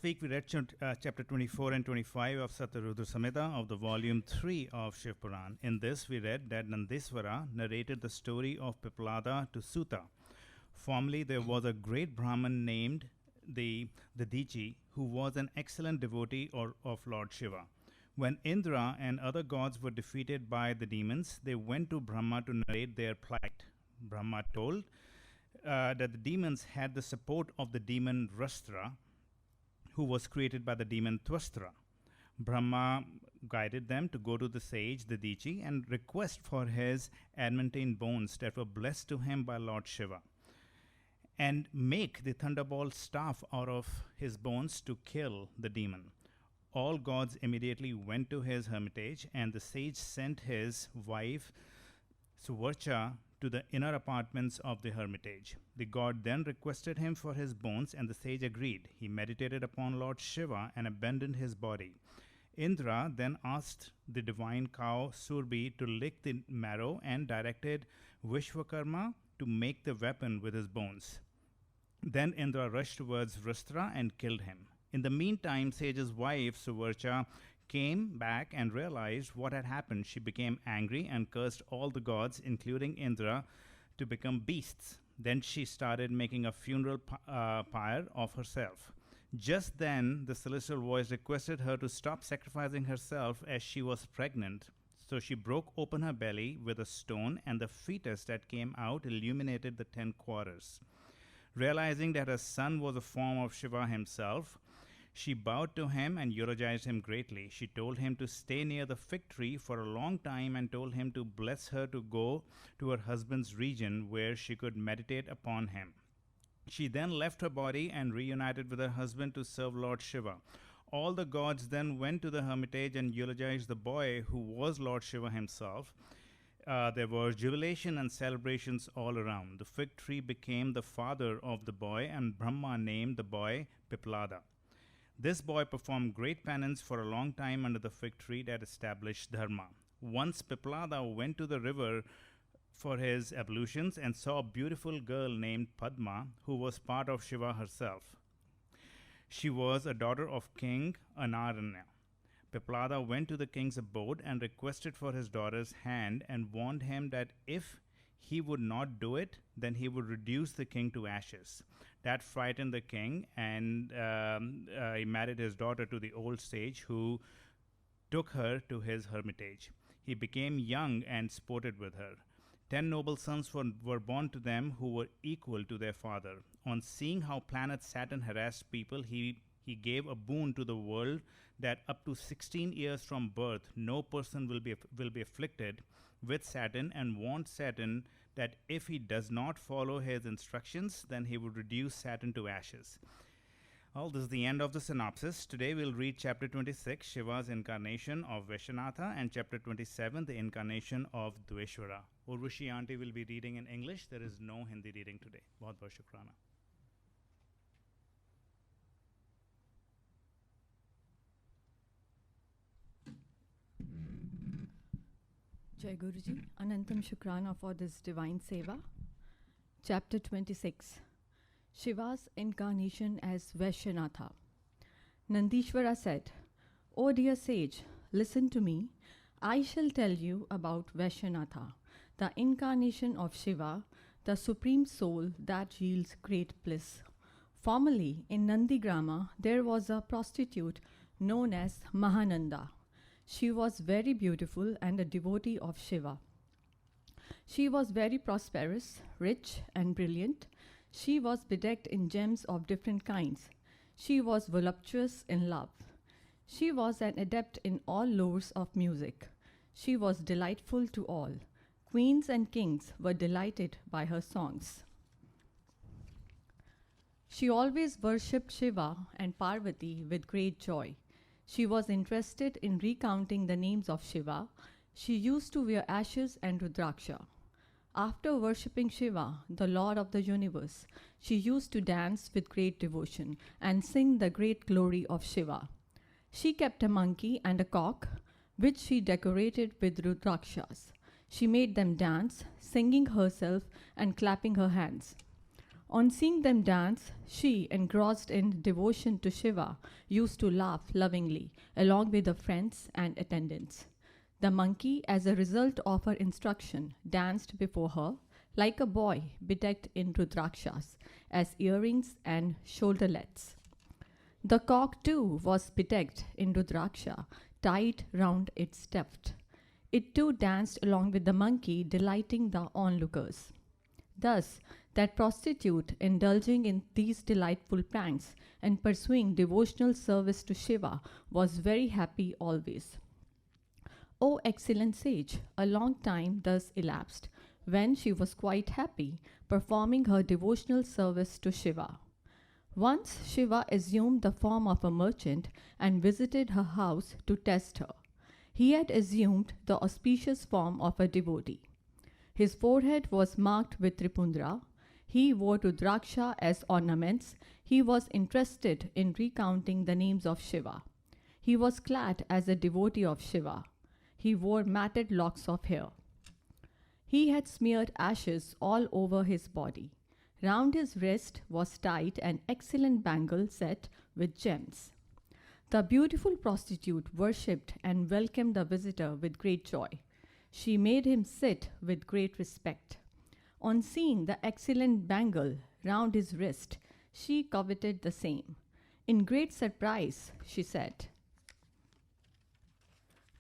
week we read chapter 24 and 25 of SataRudrasamhita of the volume 3 of Shivpuran. In this we read that Nandiswara narrated the story of Piplada to Suta. Formerly there was a great Brahman named the Dadichi who was an excellent devotee of Lord Shiva. When Indra and other gods were defeated by the demons, they went to Brahma to narrate their plight. Brahma told that the demons had the support of the demon Rastra, who was created by the demon Twastra. Brahma guided them to go to the sage Dadichi and request for his adamantine bones that were blessed to him by Lord Shiva, and make the thunderbolt staff out of his bones to kill the demon. All gods immediately went to his hermitage, and the sage sent his wife Suvarcha to the inner apartments of the hermitage. The god then requested him for his bones, and the sage agreed. He meditated upon Lord Shiva and abandoned his body. Indra then asked the divine cow Surbi to lick the marrow and directed Vishwakarma to make the weapon with his bones. Then Indra rushed towards Vrastra and killed him. In the meantime, Sage's wife, Suvarcha, came back and realized what had happened. She became angry and cursed all the gods, including Indra, to become beasts. Then she started making a funeral pyre of herself. Just then, the celestial voice requested her to stop sacrificing herself as she was pregnant. So she broke open her belly with a stone, and the fetus that came out illuminated the 10 quarters. Realizing that her son was a form of Shiva himself, she bowed to him and eulogized him greatly. She told him to stay near the fig tree for a long time and told him to bless her to go to her husband's region where she could meditate upon him. She then left her body and reunited with her husband to serve Lord Shiva. All the gods then went to the hermitage and eulogized the boy who was Lord Shiva himself. There was jubilation and celebrations all around. The fig tree became the father of the boy, and Brahma named the boy Piplada. This boy performed great penance for a long time under the fig tree that established dharma. Once Piplada went to the river for his ablutions and saw a beautiful girl named Padma, who was part of Shiva herself. She was a daughter of King Anaranya. Piplada went to the king's abode and requested for his daughter's hand and warned him that if he would not do it, then he would reduce the king to ashes. That frightened the king, and he married his daughter to the old sage, who took her to his hermitage. He became young and sported with her. 10 noble sons were born to them who were equal to their father. On seeing how planet Saturn harassed people, he gave a boon to the world that up to 16 years from birth, no person will be afflicted with Saturn, and warned Saturn that if he does not follow his instructions, then he would reduce Saturn to ashes. Well, this is the end of the synopsis. Today we'll read chapter 26, Shiva's incarnation of Vaishnatha, and chapter 27, the incarnation of Dveshwara. Urvashi Aunty will be reading in English. There is no Hindi reading today. Bahut bahut shukrana. Jai Guruji, Anantam Shukrana for this divine seva. Chapter 26, Shiva's incarnation as Vaishnatha. Nandishvara said, "O dear sage, listen to me. I shall tell you about Vaishnatha, the incarnation of Shiva, the supreme soul that yields great bliss. Formerly in Nandigrama, there was a prostitute known as Mahananda. She was very beautiful and a devotee of Shiva. She was very prosperous, rich, and brilliant. She was bedecked in gems of different kinds. She was voluptuous in love. She was an adept in all lores of music. She was delightful to all. Queens and kings were delighted by her songs. She always worshipped Shiva and Parvati with great joy. She was interested in recounting the names of Shiva. She used to wear ashes and rudraksha. After worshipping Shiva, the Lord of the universe, she used to dance with great devotion and sing the great glory of Shiva. She kept a monkey and a cock, which she decorated with rudrakshas. She made them dance, singing herself and clapping her hands. On seeing them dance, she, engrossed in devotion to Shiva, used to laugh lovingly, along with her friends and attendants. The monkey, as a result of her instruction, danced before her like a boy bedecked in rudrakshas, as earrings and shoulderlets. The cock, too, was bedecked in rudraksha, tied round its tuft. It too danced along with the monkey, delighting the onlookers. Thus, that prostitute, indulging in these delightful pranks and pursuing devotional service to Shiva, was very happy always. O excellent sage, a long time thus elapsed, when she was quite happy, performing her devotional service to Shiva. Once Shiva assumed the form of a merchant and visited her house to test her. He had assumed the auspicious form of a devotee. His forehead was marked with Tripundra. He wore Rudraksha as ornaments. He was interested in recounting the names of Shiva. He was clad as a devotee of Shiva. He wore matted locks of hair. He had smeared ashes all over his body. Round his wrist was tied an excellent bangle set with gems. The beautiful prostitute worshipped and welcomed the visitor with great joy. She made him sit with great respect. On seeing the excellent bangle round his wrist, she coveted the same. In great surprise, she said.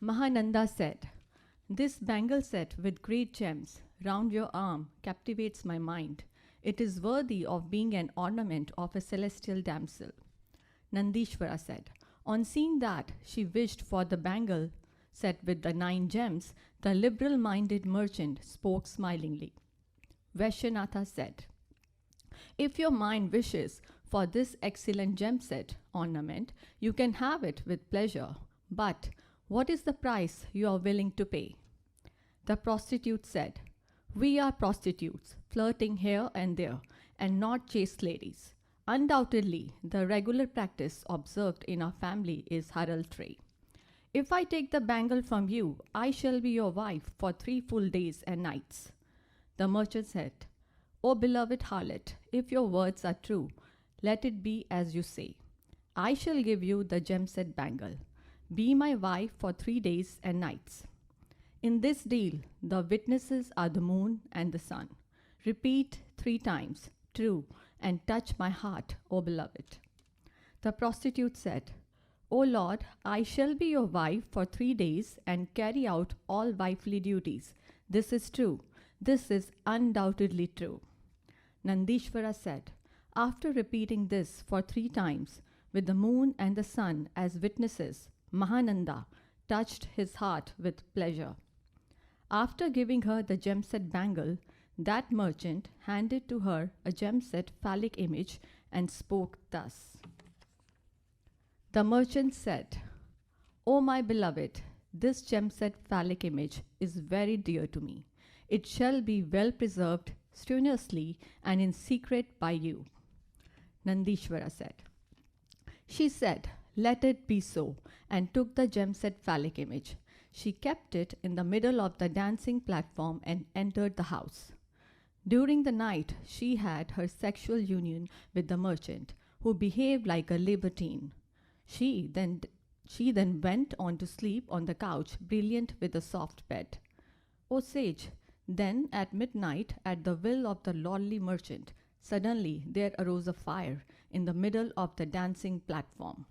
Mahananda said, "This bangle set with great gems round your arm captivates my mind. It is worthy of being an ornament of a celestial damsel." Nandishvara said, on seeing that she wished for the bangle set with the 9 gems, the liberal-minded merchant spoke smilingly. Vaishyanatha said, "If your mind wishes for this excellent gem set ornament, you can have it with pleasure. But what is the price you are willing to pay?" The prostitute said, "We are prostitutes, flirting here and there, and not chaste ladies. Undoubtedly, the regular practice observed in our family is harlotry. If I take the bangle from you, I shall be your wife for 3 full days and nights." The merchant said, "O beloved harlot, if your words are true, let it be as you say. I shall give you the gem-set bangle. Be my wife for 3 days and nights. In this deal, the witnesses are the moon and the sun. Repeat 3 times, 'True,' and touch my heart, O beloved." The prostitute said, "O Lord, I shall be your wife for 3 days and carry out all wifely duties. This is true. This is undoubtedly true." Nandishvara said, after repeating this for 3 times, with the moon and the sun as witnesses, Mahananda touched his heart with pleasure. After giving her the gem-set bangle, that merchant handed to her a gem-set phallic image and spoke thus. The merchant said, "O my beloved, this gem-set phallic image is very dear to me. It shall be well preserved strenuously and in secret by you." Nandishvara said. She said, "Let it be so," and took the gem-set phallic image. She kept it in the middle of the dancing platform and entered the house. During the night, she had her sexual union with the merchant, who behaved like a libertine. She then went on to sleep on the couch, brilliant with a soft bed. O sage, then at midnight, at the will of the lordly merchant, suddenly there arose a fire in the middle of the dancing platform.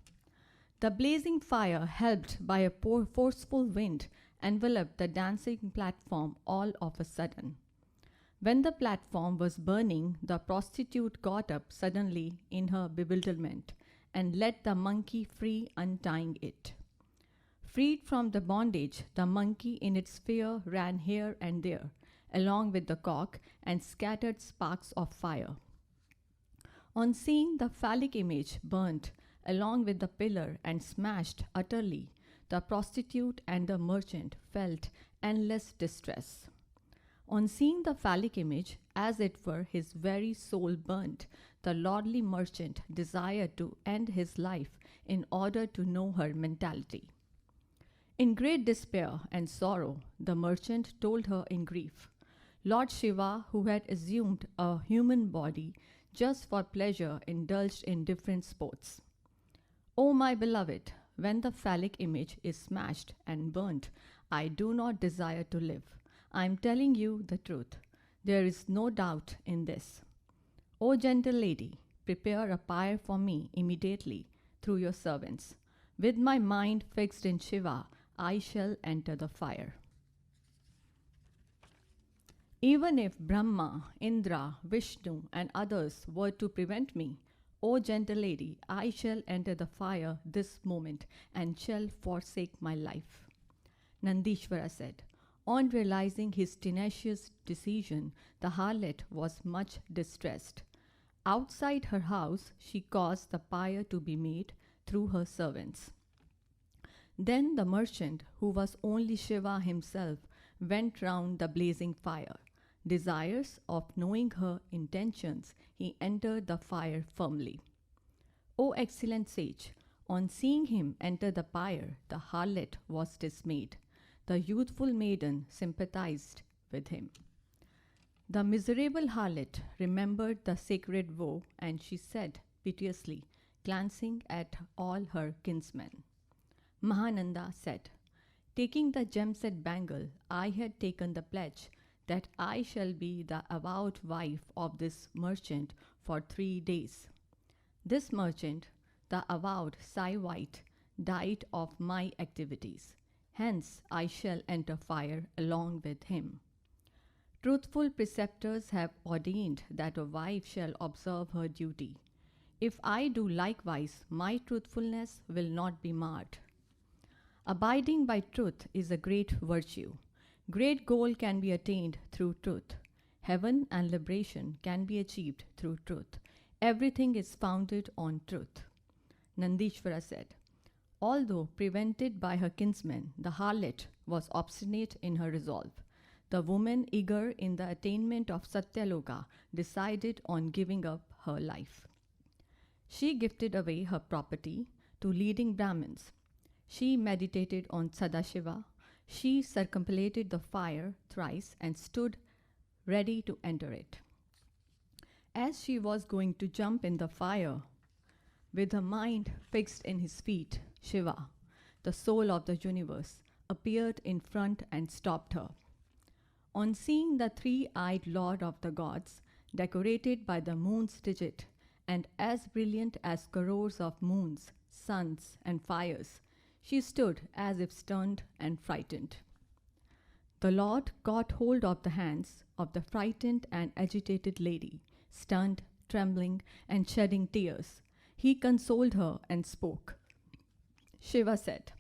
The blazing fire, helped by a forceful wind, enveloped the dancing platform all of a sudden. When the platform was burning, the prostitute got up suddenly in her bewilderment and let the monkey free, untying it. Freed from the bondage, the monkey in its fear ran here and there, along with the cock, and scattered sparks of fire. On seeing the phallic image burnt along with the pillar and smashed utterly, the prostitute and the merchant felt endless distress. On seeing the phallic image, as it were his very soul burnt, the lordly merchant desired to end his life in order to know her mentality. In great despair and sorrow, the merchant told her in grief, Lord Shiva, who had assumed a human body, just for pleasure indulged in different sports. O my beloved, when the phallic image is smashed and burnt, I do not desire to live. I am telling you the truth. There is no doubt in this. O gentle lady, prepare a pyre for me immediately through your servants. With my mind fixed in Shiva, I shall enter the fire. Even if Brahma, Indra, Vishnu, and others were to prevent me, O gentle lady, I shall enter the fire this moment and shall forsake my life. Nandishvara said. On realizing his tenacious decision, the harlot was much distressed. Outside her house, she caused the pyre to be made through her servants. Then the merchant, who was only Shiva himself, went round the blazing fire. Desirous of knowing her intentions, he entered the fire firmly. O excellent sage, on seeing him enter the pyre, the harlot was dismayed. The youthful maiden sympathized with him. The miserable harlot remembered the sacred vow, and she said piteously, glancing at all her kinsmen. Mahananda said, taking the gem-set bangle, I had taken the pledge that I shall be the avowed wife of this merchant for 3 days. This merchant, the avowed Sai White, died of my activities. Hence I shall enter fire along with him. Truthful preceptors have ordained that a wife shall observe her duty. If I do likewise, my truthfulness will not be marred. Abiding by truth is a great virtue. Great goal can be attained through truth. Heaven and liberation can be achieved through truth. Everything is founded on truth. Nandishvara said, although prevented by her kinsmen, the harlot was obstinate in her resolve. The woman, eager in the attainment of Satyaloka, decided on giving up her life. She gifted away her property to leading Brahmins. She meditated on Sadashiva. She circumambulated the fire thrice and stood ready to enter it. As she was going to jump in the fire, with her mind fixed in his feet, Shiva, the soul of the universe, appeared in front and stopped her. On seeing the three-eyed lord of the gods, decorated by the moon's digit and as brilliant as crores of moons, suns, and fires, she stood as if stunned and frightened. The Lord caught hold of the hands of the frightened and agitated lady, stunned, trembling, and shedding tears. He consoled her and spoke. Shiva said,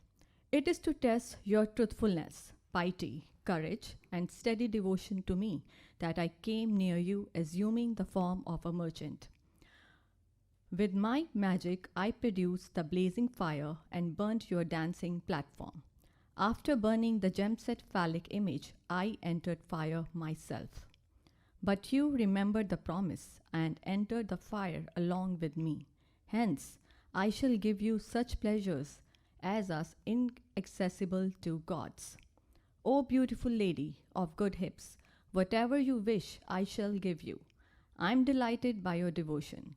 it is to test your truthfulness, piety, courage, and steady devotion to me that I came near you assuming the form of a merchant. With my magic, I produced the blazing fire and burnt your dancing platform. After burning the gem-set phallic image, I entered fire myself. But you remembered the promise and entered the fire along with me. Hence, I shall give you such pleasures as are inaccessible to gods. O beautiful lady of good hips, whatever you wish, I shall give you. I am delighted by your devotion.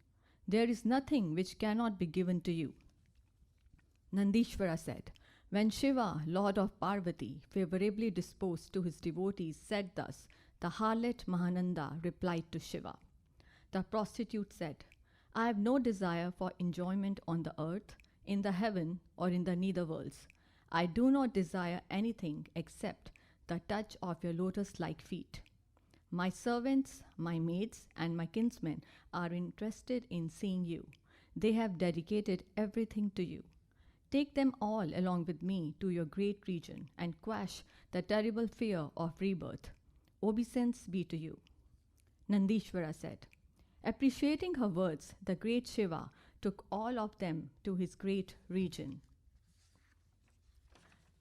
There is nothing which cannot be given to you. Nandishvara said, when Shiva, Lord of Parvati, favorably disposed to his devotees, said thus, the harlot Mahananda replied to Shiva. The prostitute said, I have no desire for enjoyment on the earth, in the heaven, or in the nether worlds. I do not desire anything except the touch of your lotus-like feet. My servants, my maids, and my kinsmen are interested in seeing you. They have dedicated everything to you. Take them all along with me to your great region and quash the terrible fear of rebirth. Obeisance be to you. Nandishvara said. Appreciating her words, the great Shiva took all of them to his great region.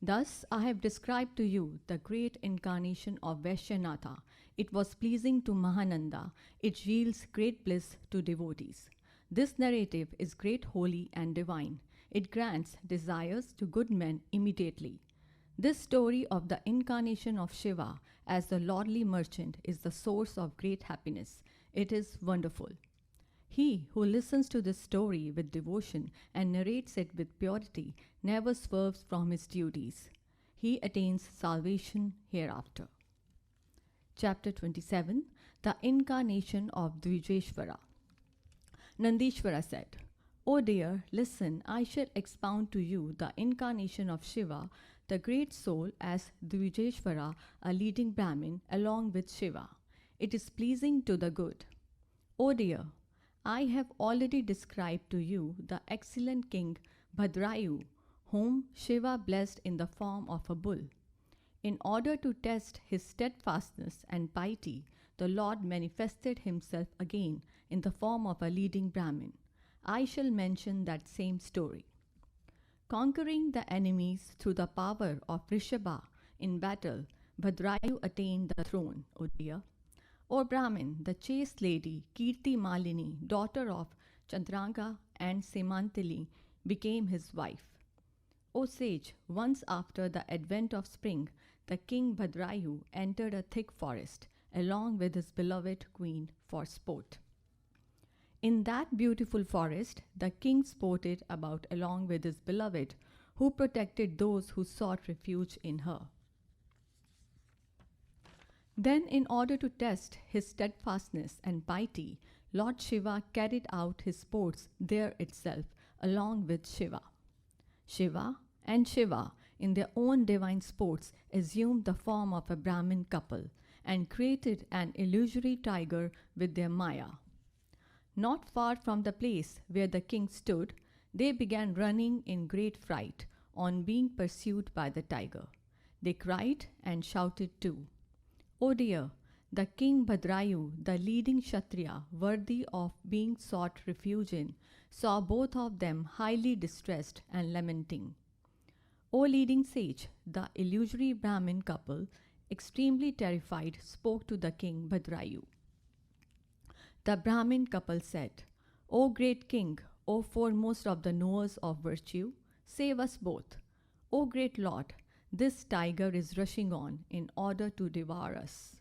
Thus I have described to you the great incarnation of Vaishyanatha. It was pleasing to Mahananda. It yields great bliss to devotees. This narrative is great, holy, and divine. It grants desires to good men immediately. This story of the incarnation of Shiva as the lordly merchant is the source of great happiness. It is wonderful. He who listens to this story with devotion and narrates it with purity never swerves from his duties. He attains salvation hereafter. Chapter 27, The Incarnation of Dvijeshvara. Nandishvara said, "O dear, listen, I shall expound to you the incarnation of Shiva, the great soul, as Dvijeshvara, a leading Brahmin, along with Shiva. It is pleasing to the good. O dear, I have already described to you the excellent king Bhadrayu, whom Shiva blessed in the form of a bull. In order to test his steadfastness and piety, the Lord manifested himself again in the form of a leading Brahmin. I shall mention that same story. Conquering the enemies through the power of Rishabha in battle, Bhadrayu attained the throne, O dear. O Brahmin, the chaste lady Kirti Malini, daughter of Chandraanga and Semantili, became his wife. O sage, once after the advent of spring, the king Bhadrayu entered a thick forest along with his beloved queen for sport. In that beautiful forest, the king sported about along with his beloved, who protected those who sought refuge in her. Then, in order to test his steadfastness and piety, Lord Shiva carried out his sports there itself, along with Shiva. Shiva and Shiva, in their own divine sports, assumed the form of a Brahmin couple and created an illusory tiger with their Maya. Not far from the place where the king stood, they began running in great fright on being pursued by the tiger. They cried and shouted too. O dear, the king Bhadrayu, the leading Kshatriya, worthy of being sought refuge in, saw both of them highly distressed and lamenting. O leading sage, the illusory Brahmin couple, extremely terrified, spoke to the king Bhadrayu. The Brahmin couple said, O great king, O foremost of the knowers of virtue, save us both. O great lord, this tiger is rushing on in order to devour us.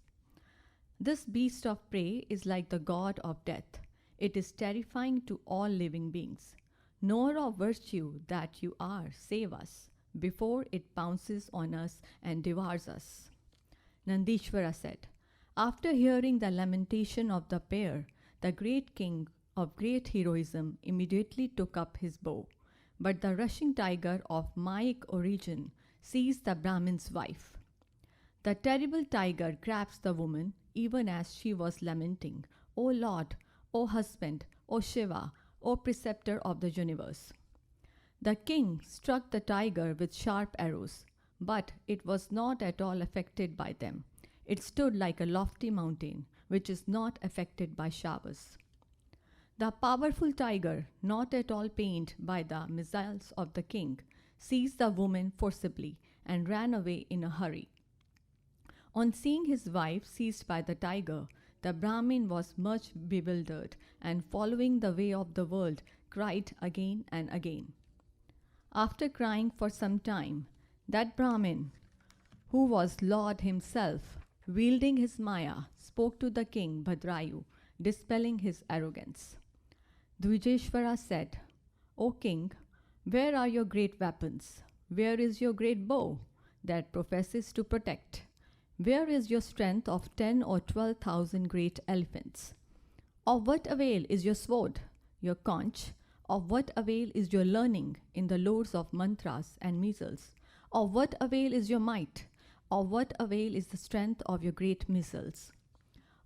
This beast of prey is like the god of death. It is terrifying to all living beings. Knower of virtue that you are, save us, before it pounces on us and devours us. Nandishvara said, after hearing the lamentation of the pair, the great king of great heroism immediately took up his bow. But the rushing tiger of Maic origin seized the Brahmin's wife. The terrible tiger grabs the woman even as she was lamenting, O Lord, O husband, O Shiva, O preceptor of the universe. The king struck the tiger with sharp arrows, but it was not at all affected by them. It stood like a lofty mountain, which is not affected by showers. The powerful tiger, not at all pained by the missiles of the king, seized the woman forcibly and ran away in a hurry. On seeing his wife seized by the tiger, the Brahmin was much bewildered and, following the way of the world, cried again and again. After crying for some time, that Brahmin, who was Lord himself, wielding his Maya, spoke to the king Bhadrayu, dispelling his arrogance. Dvijeshvara said, O king, where are your great weapons? Where is your great bow that professes to protect? Where is your strength of 10 or 12,000 great elephants? Of what avail is your sword, your conch? Of what avail is your learning in the lores of mantras and measles? Of what avail is your might? Of what avail is the strength of your great missiles?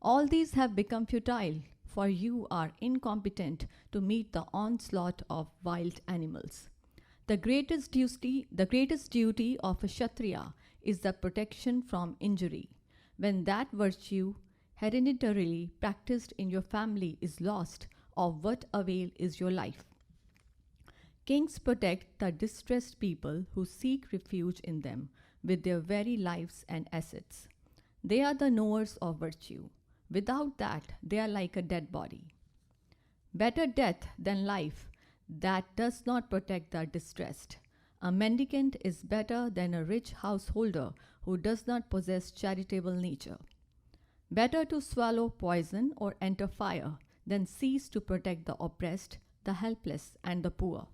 All these have become futile, for you are incompetent to meet the onslaught of wild animals. The greatest duty of a Kshatriya is the protection from injury. When that virtue hereditarily practiced in your family is lost, of what avail is your life? Kings protect the distressed people who seek refuge in them with their very lives and assets. They are the knowers of virtue. Without that, they are like a dead body. Better death than life that does not protect the distressed. A mendicant is better than a rich householder who does not possess charitable nature. Better to swallow poison or enter fire then cease to protect the oppressed, the helpless, and the poor.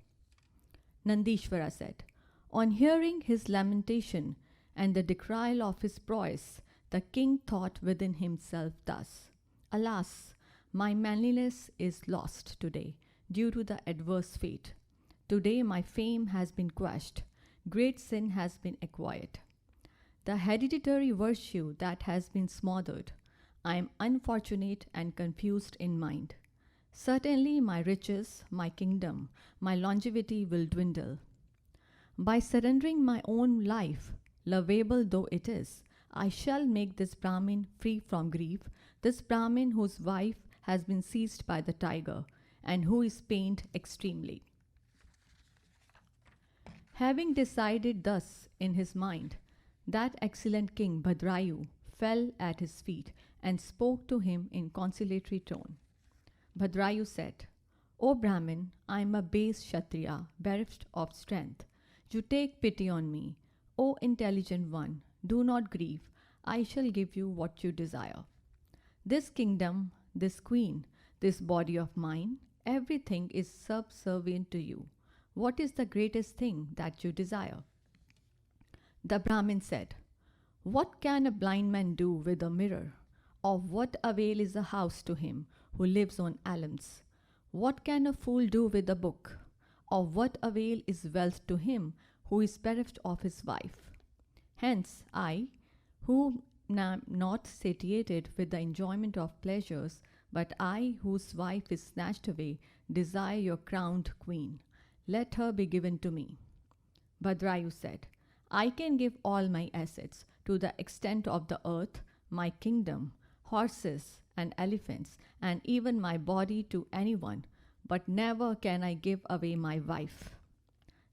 Nandishvara said, on hearing his lamentation and the decrial of his prowess, the king thought within himself thus, alas, my manliness is lost today due to the adverse fate. Today my fame has been quashed, great sin has been acquired. The hereditary virtue that has been smothered, I am unfortunate and confused in mind. Certainly my riches, my kingdom, my longevity will dwindle. By surrendering my own life, lovable though it is, I shall make this Brahmin free from grief, this Brahmin whose wife has been seized by the tiger and who is pained extremely. Having decided thus in his mind, that excellent king Bhadrayu fell at his feet and spoke to him in conciliatory tone. Bhadrayu said, O Brahmin, I am a base Kshatriya, bereft of strength. You take pity on me. O intelligent one, do not grieve. I shall give you what you desire. This kingdom, this queen, this body of mine, everything is subservient to you. What is the greatest thing that you desire? The Brahmin said, what can a blind man do with a mirror? Of what avail is a house to him who lives on alms? What can a fool do with a book? Of what avail is wealth to him who is bereft of his wife? Hence I, who am not satiated with the enjoyment of pleasures, but I, whose wife is snatched away, desire your crowned queen. Let her be given to me. Bhadrayu said, I can give all my assets to the extent of the earth, my kingdom, horses and elephants, and even my body to anyone, but never can I give away my wife.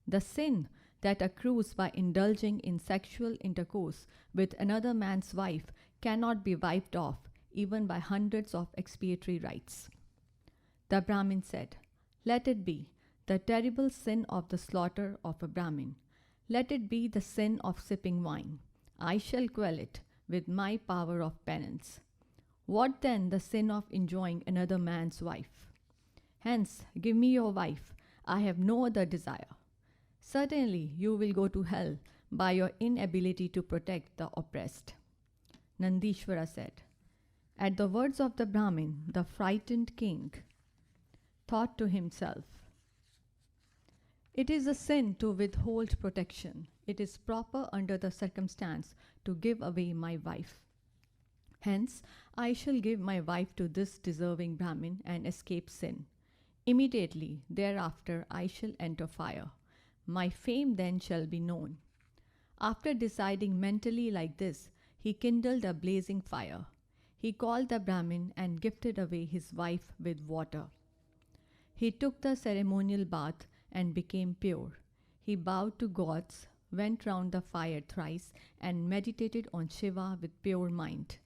The sin that accrues by indulging in sexual intercourse with another man's wife cannot be wiped off even by hundreds of expiatory rites. The Brahmin said, let it be the terrible sin of the slaughter of a Brahmin. Let it be the sin of sipping wine. I shall quell it with my power of penance. What then the sin of enjoying another man's wife? Hence, give me your wife. I have no other desire. Certainly, you will go to hell by your inability to protect the oppressed. Nandishvara said. At the words of the Brahmin, the frightened king thought to himself, it is a sin to withhold protection. It is proper under the circumstance to give away my wife. Hence, I shall give my wife to this deserving Brahmin and escape sin. Immediately thereafter I shall enter fire. My fame then shall be known. After deciding mentally like this, he kindled a blazing fire. He called the Brahmin and gifted away his wife with water. He took the ceremonial bath and became pure. He bowed to gods, went round the fire thrice, and meditated on Shiva with pure mind.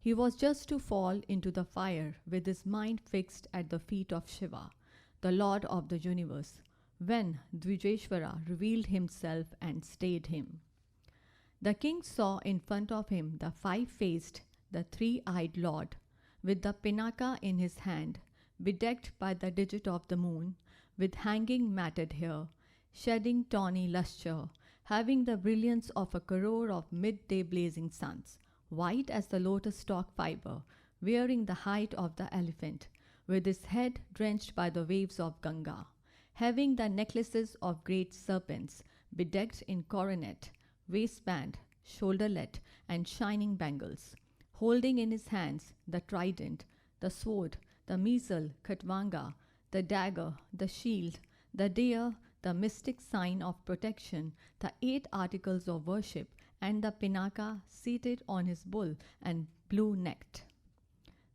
He was just to fall into the fire with his mind fixed at the feet of Shiva, the Lord of the universe, when Dvijeshvara revealed himself and stayed him. The king saw in front of him the five-faced, the three-eyed Lord, with the pinaka in his hand, bedecked by the digit of the moon, with hanging matted hair, shedding tawny lustre, having the brilliance of a crore of midday blazing suns, white as the lotus stalk fibre, wearing the height of the elephant, with his head drenched by the waves of Ganga, having the necklaces of great serpents, bedecked in coronet, waistband, shoulderlet, and shining bangles, holding in his hands the trident, the sword, the measle, khatvanga, the dagger, the shield, the deer, the mystic sign of protection, the 8 articles of worship, and the pinaka seated on his bull and blue-necked.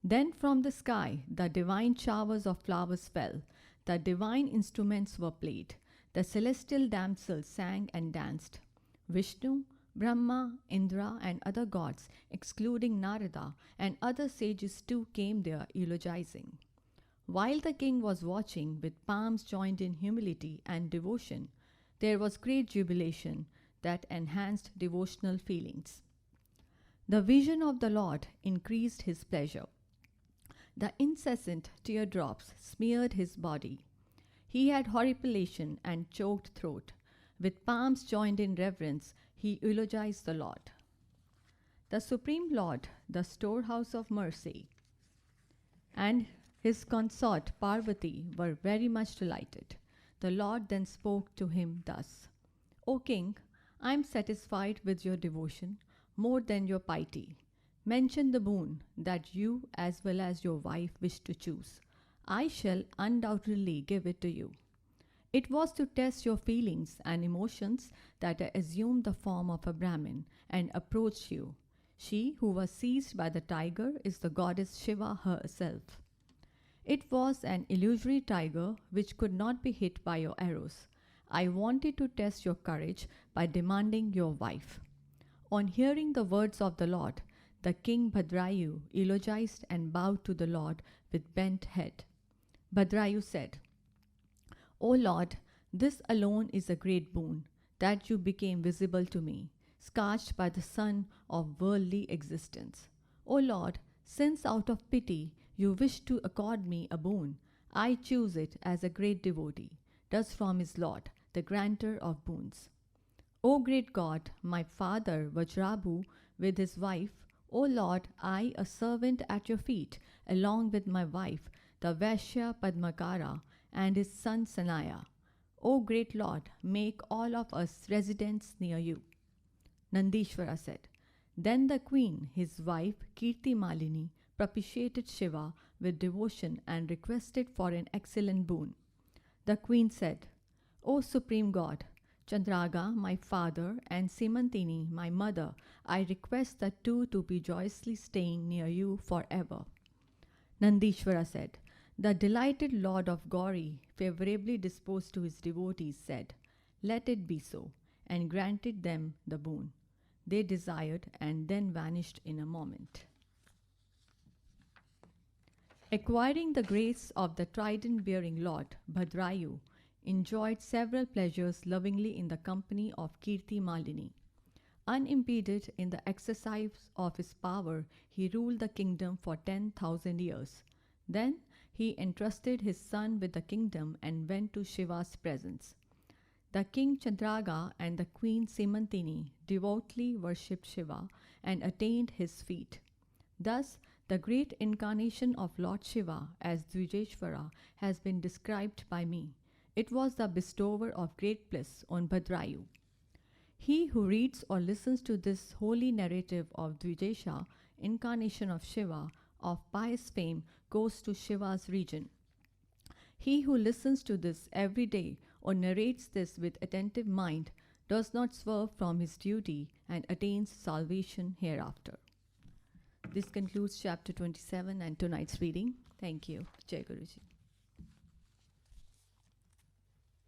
Then from the sky the divine showers of flowers fell, the divine instruments were played, the celestial damsels sang and danced. Vishnu, Brahma, Indra, and other gods, excluding Narada, and other sages too came there eulogizing. While the king was watching with palms joined in humility and devotion, there was great jubilation that enhanced devotional feelings. The vision of the Lord increased his pleasure. The incessant teardrops smeared his body. He had horripilation and choked throat. With palms joined in reverence, he eulogized the Lord. The Supreme Lord, the storehouse of mercy, and his consort Parvati were very much delighted. The Lord then spoke to him thus: O king, I am satisfied with your devotion more than your piety. Mention the boon that you as well as your wife wish to choose. I shall undoubtedly give it to you. It was to test your feelings and emotions that I assumed the form of a Brahmin and approached you. She who was seized by the tiger is the goddess Shiva herself. It was an illusory tiger which could not be hit by your arrows. I wanted to test your courage by demanding your wife. On hearing the words of the Lord, the king Bhadrayu eulogized and bowed to the Lord with bent head. Bhadrayu said, O Lord, this alone is a great boon, that you became visible to me, scorched by the sun of worldly existence. O Lord, since out of pity you wish to accord me a boon, I choose it as a great devotee, thus from his Lord, the granter of boons. O great God, my father Vajrabhu with his wife, O Lord, I, a servant at your feet, along with my wife, the Vaishya Padmakara, and his son Sanaya. O great Lord, make all of us residents near you. Nandishvara said. Then the queen, his wife Kirti Malini, propitiated Shiva with devotion and requested for an excellent boon. The queen said, O supreme God, Chandraga, my father, and Simantini, my mother, I request the two to be joyously staying near you forever. Nandishvara said, the delighted Lord of Gauri, favorably disposed to his devotees, said, Let it be so, and granted them the boon. They desired and then vanished in a moment. Acquiring the grace of the trident-bearing Lord, Bhadrayu enjoyed several pleasures lovingly in the company of Kirti Malini. Unimpeded in the exercise of his power, he ruled the kingdom for 10,000 years. Then he entrusted his son with the kingdom and went to Shiva's presence. The king Chandraga and the queen Simantini devoutly worshipped Shiva and attained his feet. Thus, the great incarnation of Lord Shiva as Dvijeshvara has been described by me. It was the bestower of great bliss on Bhadrayu. He who reads or listens to this holy narrative of Dvijesha, incarnation of Shiva, of pious fame, goes to Shiva's region. He who listens to this every day or narrates this with attentive mind does not swerve from his duty and attains salvation hereafter. This concludes chapter 27 and tonight's reading. Thank you. Jai Guruji.